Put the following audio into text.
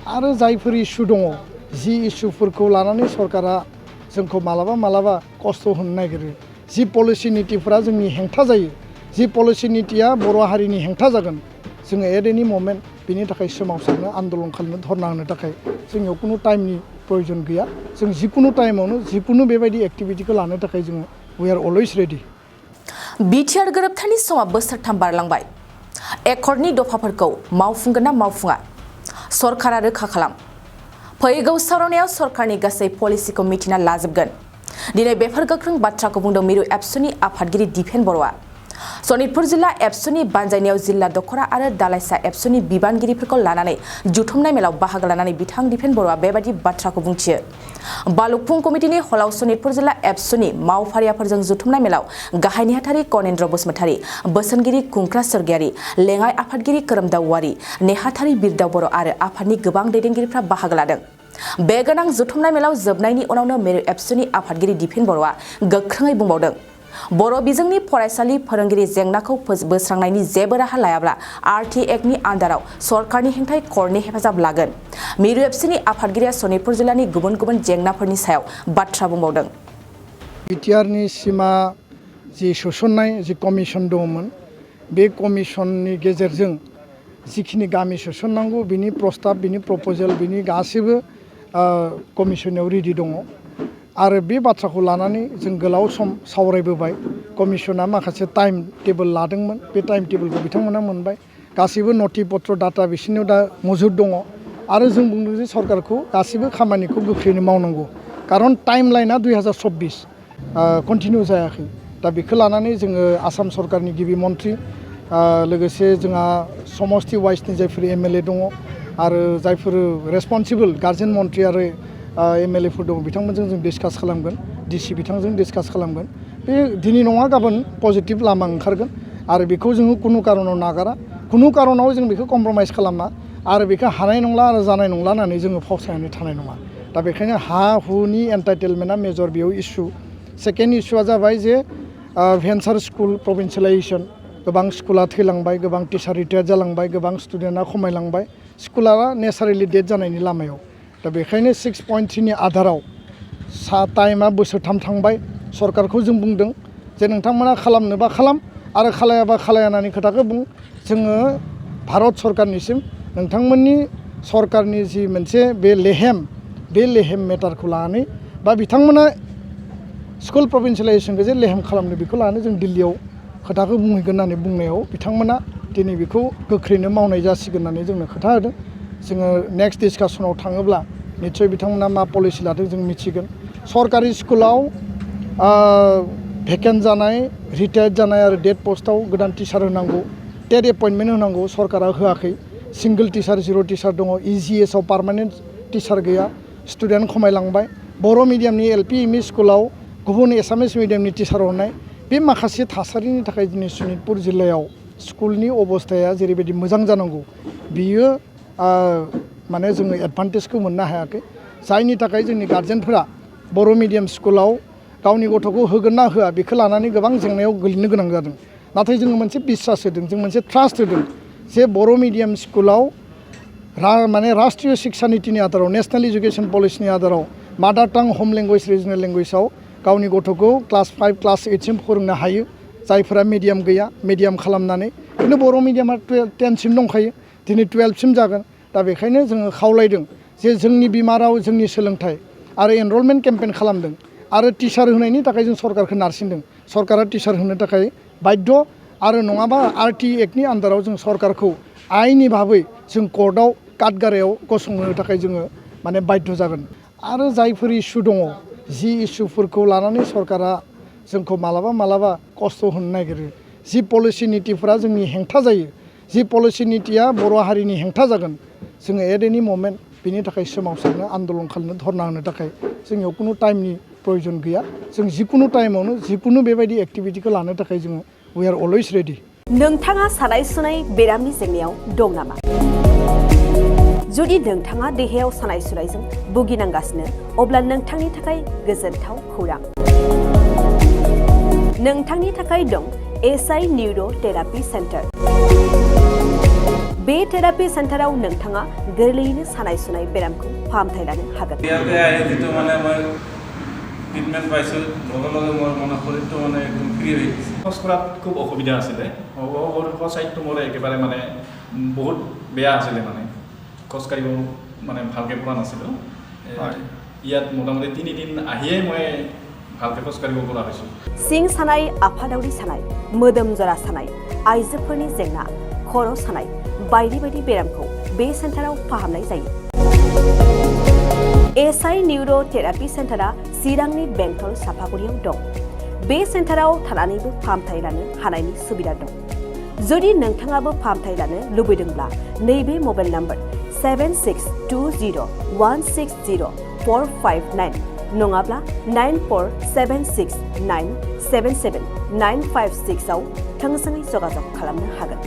आरो जायफोर इस्यु दङ जि इस्युफोरखौ लानानै सरकारा जोंखौ मालाबा खस्थ' होनो नागिरो जि पलिसि नीतिफोरा जोंनि हेंथा जायो जि पलिसि नीतिया बर' हारिनि हेंथा जागोन जोङो एट एनि मोमेन्ट बिनि थाखाय सोमावसारनो आन्दलन खालामनो धरना होनो थाखाय जोंनियाव कुनु टाइमनि प्रयोजन गैया जों जिकुनु टाइमावनो जिकुनु बेबायदि एक्टिभिटिखौ लानो थाखाय जोङो we are always ready BTR गोरोबथानि समा बोसोरथाम बारलांबाय एकर्डनि दफाफोरखौ मावफुंगोन ना मावफुङा सरकारा रोखा खालाम फैगौ सावरायनायाव सरकारनि गासै पलिसिखौ मिथिना लाजोबगोन दिनै बेफोर गोख्रों बाथ्राखौ बुंदों मिरु एबसुनि आफादगिरि दिपेन बर'आ सनितपुर जिल्ला एबसुनि बानजायनायाव जिल्ला दखरा आरो दालाइसा एबसुनि बिबानगिरिफोरखौ लानानै जुथुमनाय मेलाव बाहागो लानानै बिथां दिपेन बर'आ बेबायदि बाथ्राखौ बुंथियो बालुकफुं कमिटिनि हलाव सनितपुर जिल्ला एबसुनि मावफारियाफोरजों जुथुमनाय मेलाव गाहाय नेहाथारि कनेन्द्र बसुमतारी बोसोनगिरि कुंक्रा सोरगियारि लेङाइ आफादगिरि खोरोमदाव औवारी नेहाथारि बिरदाव बर' आरो आफादनि गोबां दैदेनगिरिफ्रा बाहागो लादों बे गोनां जुथुमनाय मेलाव जोबनायनि उनावनो मिरु एबसुनि आफादगिरि दिपेन बर'आ गोख्रोङै बुंबावदों बर' बिजोंनि फरायसालि फोरोंगिरि जेंनाखौ बोस्रांनायनि जेबो राहा लायाब्ला आरटी एक्टनि आन्दाराव सरकारनि हेंथायै कर्टनि हेफाजाब लागोन मिरु एबसुनि आफादगिरिया सनितपुर जिल्लानि गुबुन गुबुन जेंनाफोरनि सायाव बाथ्रा बुंबावदों बिटिआरनि सिमा जि सोसननाय जि कमिसन दङमोन बे कमिसननि गेजेरजों जिखिनि गामि सोसननांगौ बिनि प्रस्ताब बिनि प्रप'जेल बिनि गासैबो कमिसनाव रेडि दङ आरो बे बाथ्राखौ लानानै जों गोलाव सम सावरायबोबाय कमिसना माखासे टाइम टेबोल लादोंमोन बे टाइम टेबोलखौ बिथांमोना मोनबाय गासैबो नथि पत्र डाटा बिसोरनियाव दा मजुद दङ आरो जों बुंदों जे सरकारखौ गासैबो खामानिखौ गोख्रैनो मावनांगौ खारन टाइम लाइना 2024 कन्टिनिउ जायाखै दा बेखौ लानानै जोङो आसाम सरकारनि गिबि मन्थ्रि लोगोसे जोंहा समस्ति वाइसनि जायफोर एमएलए दङ आरो जायफोर रेसपन्सिबल गार्जेन मन्थ्रि आरो एमएलएफोर दङ बिथांमोनजों जों डिसकास खालामगोन डिसि बिथांजों डिसकास खालामगोन बे दिनै नङा गाबोन पजिटिभ लामा ओंखारगोन आरो बेखौ जोङो कुनु कारनाव नागारा कुनु कारनाव जों बेखौ कमप्रमाइज खालामा आरो बेखौ हानाय नंला आरो जानाय नंला होननानै जोङो फावसायनानै थानाय नङा दा बेखायनो हा हुनि एन्टाइटेलमेन्टआ मेजर बेयाव इस्यु सेकेन्ड इस्युआ जाबाय जे भेन्सार स्कुल प्रभिन्सियेलाइजेसन गोबां स्कुला थैलांबाय गोबां टिचार रिटायार जालांबाय गोबां स्टुडेन्टआ खमायलांबाय स्कुला नेचारेलि डेड जानायनि लामायाव दा बेखायनो 6.3नि आधाराव टाइमा बोसोरथाम थांबाय सरकारखौ जों बुंदों जे नोंथांमोना खालामनोबा खालाम आरो खालायाबा खालाया होननानै खोथाखौ बुं जोङो भारत सरकारनिसिम नोंथांमोननि सरकारनि जि मोनसे बे लेहेम मेटारखौ लानानै बा बिथांमोना स्कुल प्रभिन्सियेलाइजेसनखौ जे लेहेम खालामनो बेखौ लानानै जों दिल्लीयाव खोथाखौ बुंहैगोन होननानै बुंनायाव बिथांमोना दिनै बेखौ गोख्रैनो मावनाय जासिगोन होननानै जोंनो खोथा होदों जोङो नेक्स्ट डिसकासनाव थाङोब्ला निश्चय बिथांमोना मा पलिसि लादों जों मिथिगोन सरकारि स्कुलाव भेकेन्ट जानाय रिटायार्ड जानाय आरो डेड पस्टआव गोदान टिचार होनांगौ टेट एपइन्टमेन्ट होनांगौ सरकारा होआखै सिंगल टिचार जिर' टिचार दङ इजिएसआव पार्मानेन्ट टिचार गैया स्टुडेन्ट खमायलांबाय बर' मिडियामनि एलपि एमइ स्कुलाव गुबुन एसामिस मिडियामनि टिचार हरनाय बे माखासे थासारिनि थाखाय दिनै सनितपुर जिल्लायाव स्कुलनि अबस्थाया जेरैबायदि मोजां जानांगौ बियो माने जोङो एडभान्टेजखौ मोननो हायाखै जायनि थाखाय जोंनि गार्जेनफोरा बर' मिडियाम स्कुलाव गावनि गथ'खौ होगोन ना होआ बेखौ लानानै गोबां जेंनायाव गोलैनो गोनां जादों नाथाय जोङो मोनसे बिश्वास होदों जों मोनसे ट्रास्ट होदों जे बर' मिडियाम स्कुलाव माने राष्ट्रीय शिक्षा नीतिनि आधाराव नेशनेल एजुकेशन पलिसिनि आधाराव मादार टां हम लेंगुवेज रिजनेल लेंगुवेजाव गावनि गथ'खौ क्लास 5 क्लास 8सिम फोरोंनो हायो जायफोरा मिडियाम गैया मिडियाम खालामनानै खिन्थु बर' मिडियामा 10सिम दंखायो दिनै 12सिम जागोन दा बेखायनो जोङो खावलायदों जे जोंनि बिमा राव जोंनि सोलोंथाइ आरो एनरलमेन्ट केम्पेइन खालामदों आरो टिचार होनायनि थाखाय जों सरकारखौ नारसिनदों सरकारा टिचार होनो थाखाय बाध्य आरो नङाबा आरटी एक्टनि आन्दाराव जों सरकारखौ आइननि भाबै जों कर्टआव काटगारायाव गसंनो थाखाय जोङो माने बाध्य जागोन आरो जायफोर इस्यु दङ जि इस्युफोरखौ लानानै सरकारा जोंखौ मालाबा खस्थ' होनो नागिरो जि पलिसि नीतिफोरा जोंनि हेंथा जायो जि पलिसि नीतिया बर' हारिनि हेंथा जागोन जोङो एट एनि मोमेन्ट बिनि थाखाय सोमावसारनो आन्दलन खालामनो धरना होनो थाखाय जोंनियाव कुनु टाइमनि प्रयोजन गैया जों जिकुनु टाइमावनो जिकुनु बेबायदि एक्टिभिटिखौ लानो थाखाय जोङो वी आर अलवेज रेडि नोंथाङा सानाय सुनाय बेरामनि जेंनायाव दं नामा जुदि नोंथाङा देहायाव सानाय सुनायजों भुगिनांगासिनो अब्ला नोंथांनि थाखाय गोजोनथाव खौरां नोंथांनि थाखाय दं एसआइ निउर' थेरापि सेन्टार बे थेरापि सेन्टाराव नोंथाङा गोरलैयैनो सानाय सुनाय बेरामखौ फाहामथाय लानो हागोन। ইয়াতে আহি যিটো মানে মই ট্ৰিটমেণ্ট পাইছোঁ লগে লগে মোৰ মনৰ শৰীৰটো মানে একদম ফ্ৰী হৈ গৈছে। খোজ কঢ়াত খুব অসুবিধা আছিলে চাইডটো মোৰ একেবাৰে মানে বহুত বেয়া আছিলে মানে খোজ কাঢ়িব মানে ভালকৈ পৰা নাছিলোঁ। ইয়াত মোটামুটি 3 দিন আহিয়ে মই ভালকৈ খোজ কাঢ়িব পৰা হৈছোঁ। सिं सानाय, आफादावरि सानाय, मोदोम जरा सानाय, आइजोफोरनि जेंना, खर' सानाय बायदि बायदि बेरामखौ बे सेन्टाराव फाहामनाय जायो। एसआइ निउर' थेरापि सेन्टारा चिरांनि बेंटल सापागुरियाव दं। बे सेन्टाराव थानानैबो फाहामथाय लानो हानायनि सुबिदा दं। जुदि नोंथाङाबो फाहामथाय लानो लुबैदोंब्ला नैबे मबाइल नाम्बार 7620160459 नङाब्ला 9476977956 आव थोंजोङै जगाजग खालामनो हागोन।